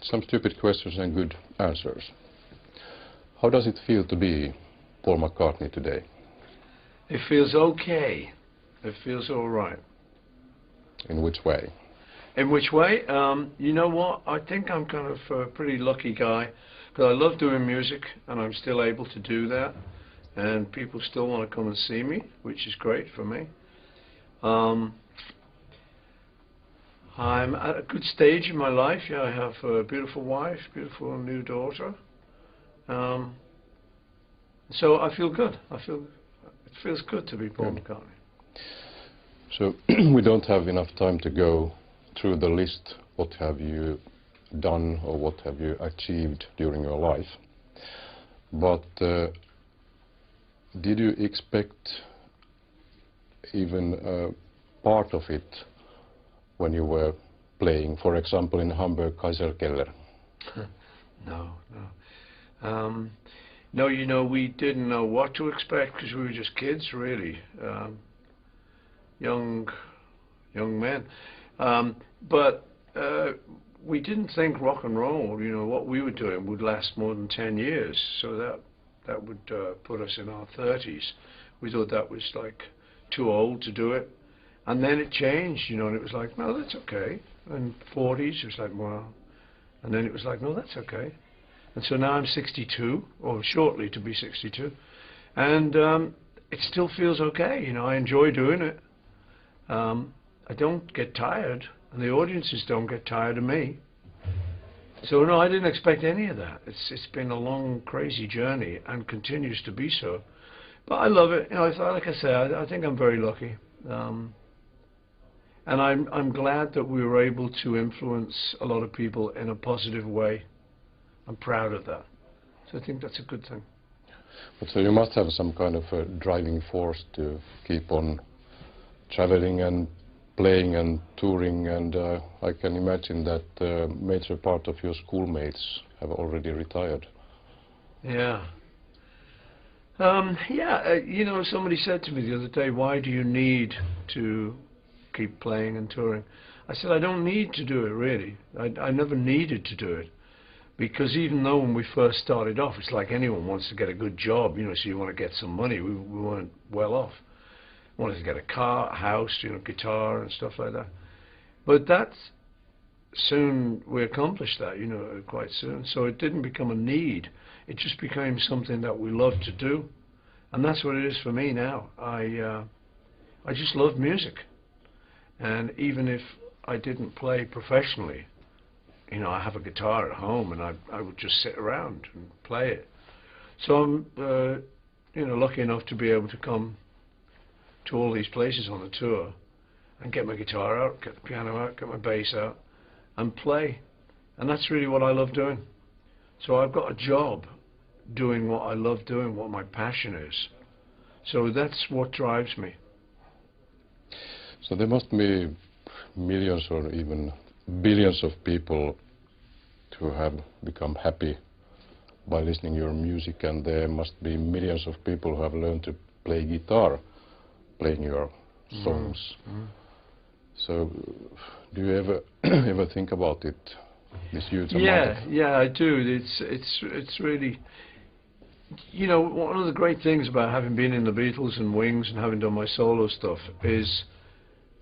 Some stupid questions and good answers. How does it feel to be Paul McCartney today? It feels okay. It feels all right. In which way? In which way? You know what? I think I'm kind of a pretty lucky guy because I love doing music and I'm still able to do that. And people still want to come and see me, which is great for me. I'm at a good stage in my life. Yeah, I have a beautiful wife, beautiful new daughter. So I feel good. It feels good to be Paul McCartney. So we don't have enough time to go through the list. What have you done or what have you achieved during your life? But did you expect even part of it when you were playing, for example, in Hamburg Kaiserkeller? No. No, you know, we didn't know what to expect because we were just kids, really, young men. But we didn't think rock and roll, you know, what we were doing would last more than 10 years. So that would put us in our 30s. We thought that was like too old to do it. And then it changed, you know, and it was like, no, that's okay. And 40s, it was like, well, and then it was like, no, that's okay. And so now I'm 62, or shortly to be 62, and it still feels okay. You know, I enjoy doing it. I don't get tired, and the audiences don't get tired of me. So no, I didn't expect any of that. It's been a long, crazy journey, and continues to be so. But I love it. You know, like I say, I think I'm very lucky, and I'm glad that we were able to influence a lot of people in a positive way. I'm proud of that. So I think that's a good thing. But so you must have some kind of a driving force to keep on traveling and playing and touring, and I can imagine that a major part of your schoolmates have already retired. Yeah. You know, somebody said to me the other day, why do you need to keep playing and touring? I said, I don't need to do it, really. I never needed to do it. Because even though when we first started off, it's like anyone wants to get a good job, you know, so you want to get some money. We weren't well off. We wanted to get a car, a house, you know, guitar and stuff like that. But we accomplished that, you know, quite soon. So it didn't become a need. It just became something that we loved to do. And that's what it is for me now. I just love music. And even if I didn't play professionally, you know, I have a guitar at home, and I would just sit around and play it. So I'm, you know, lucky enough to be able to come to all these places on a tour and get my guitar out, get the piano out, get my bass out, and play. And that's really what I love doing. So I've got a job doing what I love doing, what my passion is. So that's what drives me. So there must be millions or even billions of people who have become happy by listening your music, and there must be millions of people who have learned to play guitar playing your songs. So do you ever think about it, this huge amount of... Yeah, I do. It's really, you know, one of the great things about having been in the Beatles and Wings and having done my solo stuff is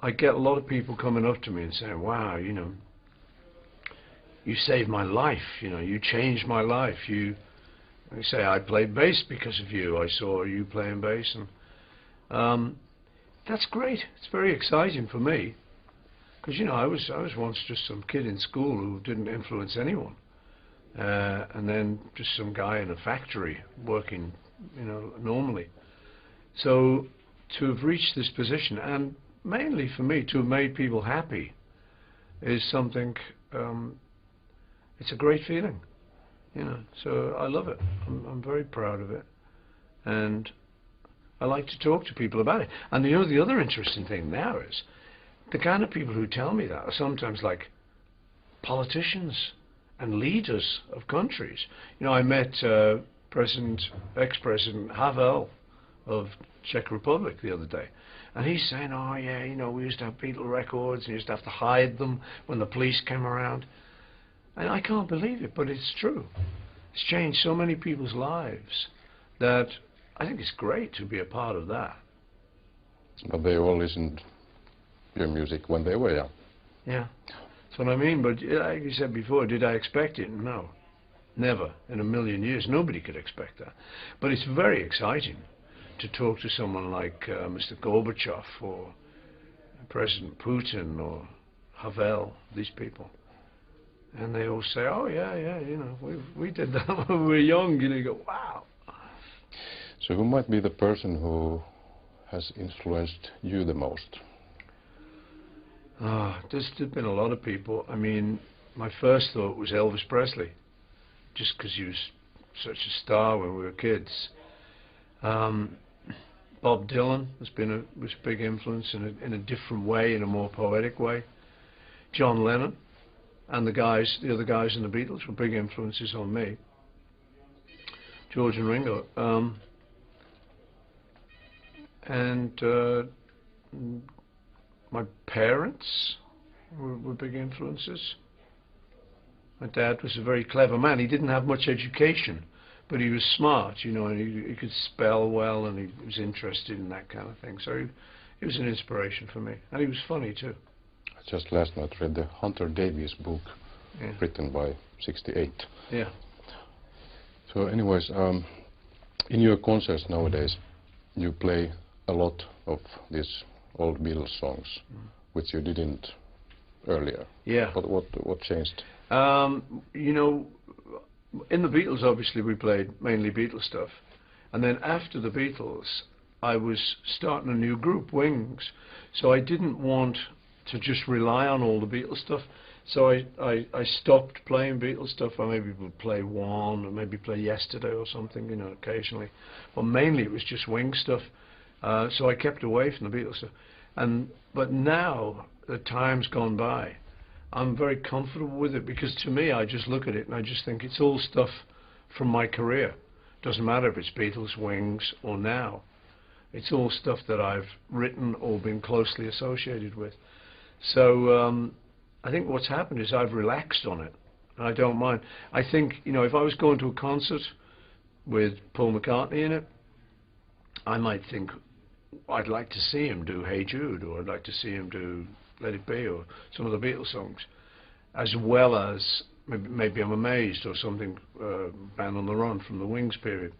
I get a lot of people coming up to me and saying, wow, you know, you saved my life, you know, you changed my life. They say, I played bass because of you. I saw you playing bass, and that's great. It's very exciting for me, because, you know, I was once just some kid in school who didn't influence anyone, and then just some guy in a factory working, you know, normally. So to have reached this position, and mainly for me to have made people happy, is something. It's a great feeling, you know. So I love it. I'm very proud of it, and I like to talk to people about it. And you know, the other interesting thing now is the kind of people who tell me that are sometimes like politicians and leaders of countries. You know, I met ex-President Havel of Czech Republic the other day, and he's saying, oh yeah, you know, we used to have Beatle records and we used to have to hide them when the police came around. And I can't believe it, but it's true. It's changed so many people's lives that I think it's great to be a part of that. But they all listened to your music when they were young. Yeah, that's what I mean. But like you said before, did I expect it? No, never in a million years. Nobody could expect that. But it's very exciting to talk to someone like Mr. Gorbachev or President Putin or Havel, these people. And they all say, oh, yeah, you know, we did that when we were young. You know, you go, wow. So who might be the person who has influenced you the most? There's been a lot of people. I mean, my first thought was Elvis Presley, just because he was such a star when we were kids. Bob Dylan was a big influence in a different way, in a more poetic way. John Lennon and the other guys in the Beatles were big influences on me. George and Ringo. And my parents were big influences. My dad was a very clever man. He didn't have much education, but he was smart, you know, and he could spell well, and he was interested in that kind of thing. So he was an inspiration for me, and he was funny too. I just last night read the Hunter Davies book, written by '68. Yeah. So anyways, in your concerts nowadays, you play a lot of these old Beatles songs, which you didn't earlier. Yeah. What changed? You know, in the Beatles, obviously, we played mainly Beatles stuff. And then after the Beatles, I was starting a new group, Wings. So I didn't want to just rely on all the Beatles stuff. So I stopped playing Beatles stuff. I maybe would play one, or maybe play Yesterday or something, you know, occasionally. But mainly it was just Wings stuff. So I kept away from the Beatles stuff. But now, the time's gone by, I'm very comfortable with it, because to me, I just look at it and I just think it's all stuff from my career. Doesn't matter if it's Beatles, Wings, or now. It's all stuff that I've written or been closely associated with. So I think what's happened is I've relaxed on it, and I don't mind. I think, you know, if I was going to a concert with Paul McCartney in it, I might think, I'd like to see him do Hey Jude, or I'd like to see him do Let It Be, or some of the Beatles songs, as well as maybe I'm Amazed or something, Band on the Run from the Wings period.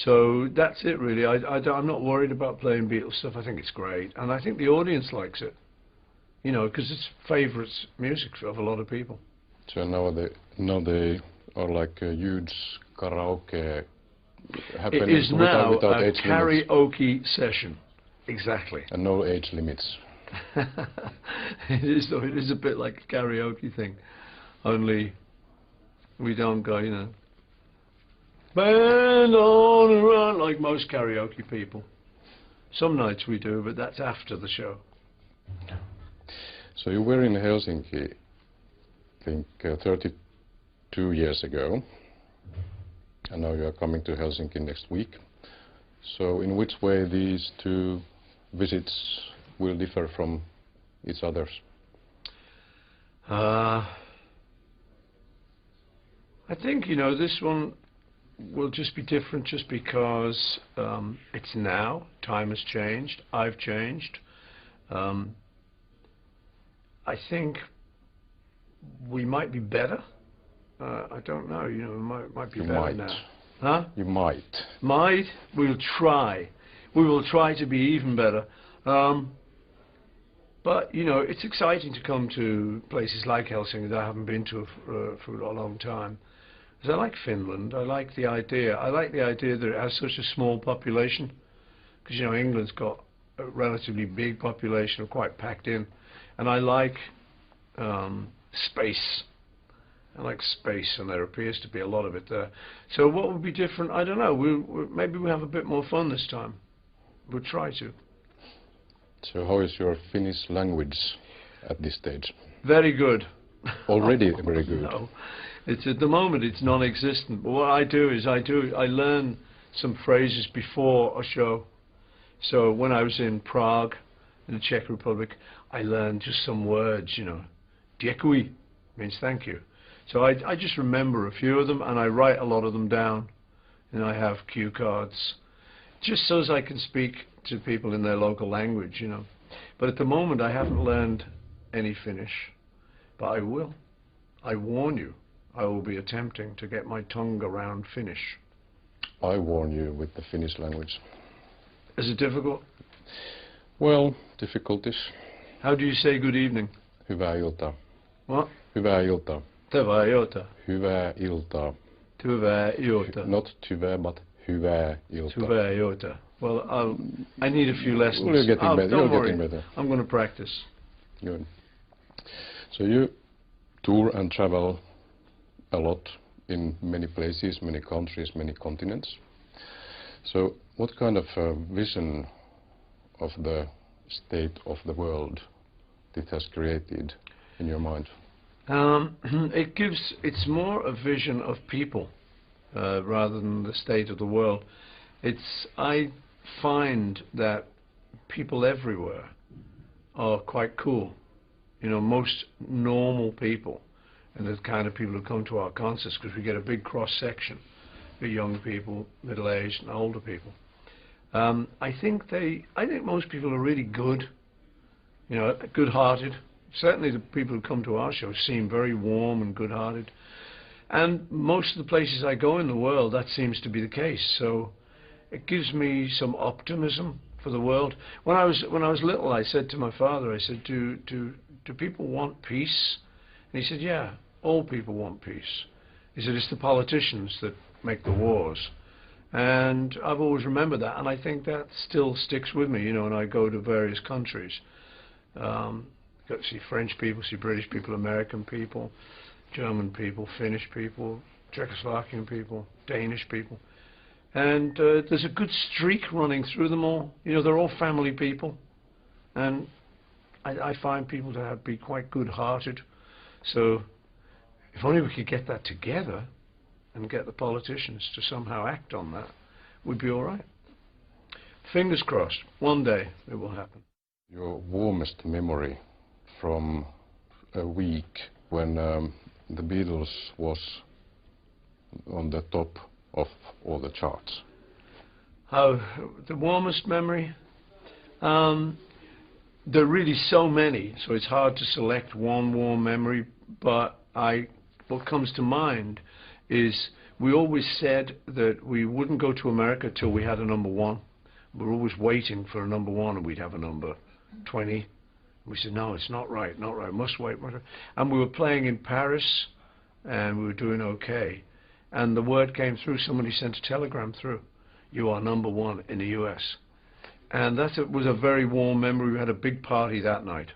So that's it really. I'm not worried about playing Beatles stuff. I think it's great, and I think the audience likes it, you know, because it's favourite music of a lot of people. So now they are like a huge karaoke happening. It is now without a age karaoke limits. session. Exactly. And no age limits. It is, though. It is a bit like a karaoke thing, only we don't go, you know, band on the run like most karaoke people. Some nights we do, but that's after the show. So you were in Helsinki, I think 32 years ago, and now you are coming to Helsinki next week. So in which way these two visits will differ from each other's? I think, you know, this one will just be different just because it's now. Time has changed. I've changed. I think we might be better. I don't know. You know, we might be better now. Huh? You might. Might? We'll try. We will try to be even better. But, you know, it's exciting to come to places like Helsinki that I haven't been to for a long time. Because I like Finland. I like the idea. I like the idea that it has such a small population. Because, you know, England's got a relatively big population, quite packed in. And I like space. I like space, and there appears to be a lot of it there. So what would be different? I don't know. Maybe we'll have a bit more fun this time. We'll try to. So how is your Finnish language at this stage? Very good. Already very good. No, it's at the moment it's non-existent. But what I do is I learn some phrases before a show. So when I was in Prague, in the Czech Republic, I learned just some words. You know, děkuji, means thank you. So I just remember a few of them, and I write a lot of them down, and I have cue cards, just so as I can speak to people in their local language, you know. But at the moment, I haven't learned any Finnish, but I will. I warn you, I will be attempting to get my tongue around Finnish. I warn you with the Finnish language. Is it difficult? Well, difficulties. How do you say good evening? Hyvää iltaa. What? Hyvää iltaa. Hyvää iltaa. Hyvää iltaa. Hyvää iltaa. Not hyvää, but hyvää iltaa. Hyvää iltaa. Well, I need a few lessons. Well, you're getting better. Don't You're worry. getting better. I'm going to practice. Good. So you tour and travel a lot in many places, many countries, many continents. So what kind of vision of the state of the world it has created in your mind? It's more a vision of people rather than the state of the world. I find that people everywhere are quite cool. You know, most normal people, and the kind of people who come to our concerts, because we get a big cross-section of young people, middle-aged and older people. I think most people are really good, you know, good-hearted. Certainly the people who come to our show seem very warm and good-hearted. And most of the places I go in the world, that seems to be the case. So it gives me some optimism for the world. When I was little, I said to my father, I said, do people want peace? And he said, yeah, all people want peace. He said, it's the politicians that make the wars. And I've always remembered that, and I think that still sticks with me, you know, when I go to various countries. Got to see French people, see British people, American people, German people, Finnish people, Czechoslovakian people, Danish people. And there's a good streak running through them all. You know, they're all family people. And I find people to be quite good-hearted. So if only we could get that together and get the politicians to somehow act on that, we'd be all right. Fingers crossed. One day it will happen. Your warmest memory from a week when the Beatles was on the top of all the charts? The warmest memory? There are really so many, so it's hard to select one warm memory, but what comes to mind is we always said that we wouldn't go to America till we had a number one. We were always waiting for a number one, and we'd have a number 20. We said, no, it's not right, must wait. And we were playing in Paris, and we were doing okay. And the word came through, somebody sent a telegram through, you are number one in the US. And that was a very warm memory. We had a big party that night.